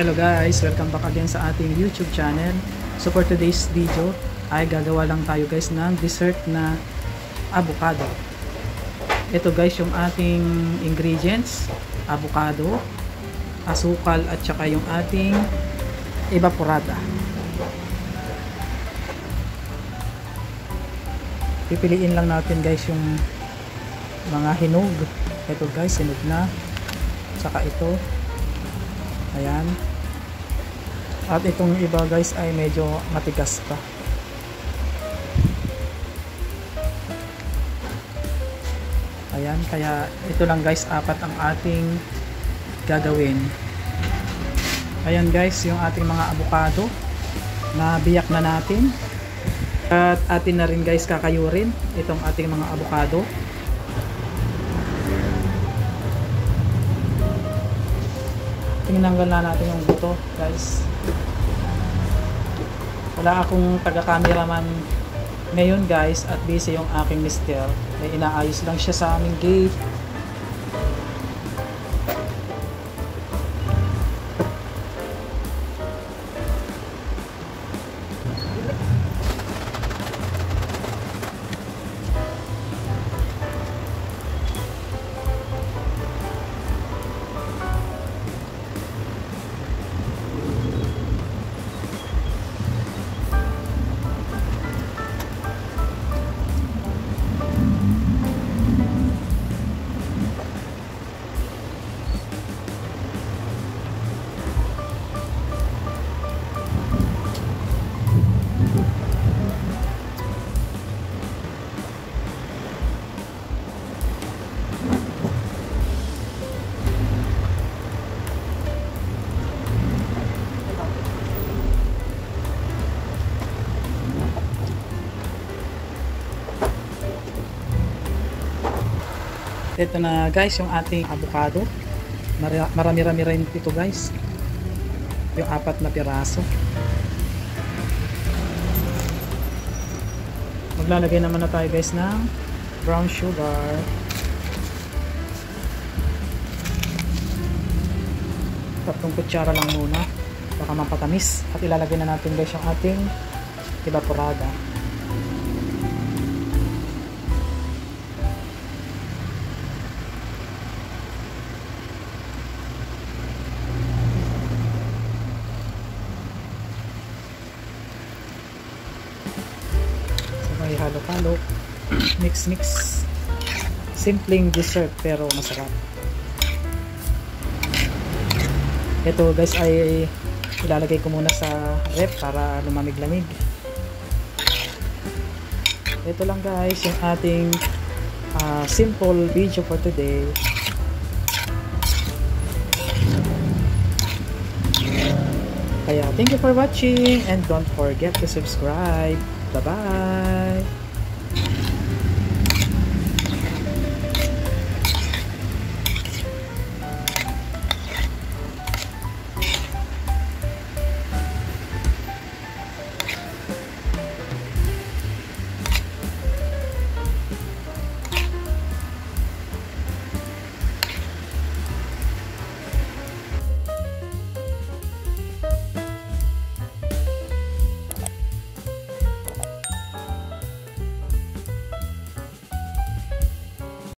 Hello guys, welcome back again sa ating YouTube channel. So for today's video ay gagawa lang tayo guys ng dessert na avocado. Ito guys yung ating ingredients: avocado, asukal at saka yung ating evaporada. Pipiliin lang natin guys yung mga hinog. Ito guys, hinog na. Saka ito. Ayan. At itong iba guys ay medyo matigas pa. Ayan, kaya ito lang guys, apat ang ating gagawin. Ayan guys, yung ating mga avocado na biyak na natin. At atin na rin guys kakayurin itong ating mga avocado. Tinanggal na natin yung buto guys. Wala akong taga-cameraman ngayon guys at busy yung aking mister. May inaayos lang siya sa aming gate. Ito na guys yung ating avocado. Marami-rami rin ito guys. Yung 4 na piraso. Maglalagay naman na tayo guys ng brown sugar. Tatlong kutsara lang muna. Baka mapatamis. At ilalagay na natin guys yung ating evaporada. May halo-halo, mix. Simpleng dessert pero masarap. Ito guys ay ilalagay ko muna sa ref para lumamig-lamig. Ito lang guys yung ating simple video for today. Kaya thank you for watching and don't forget to subscribe. Bye-bye!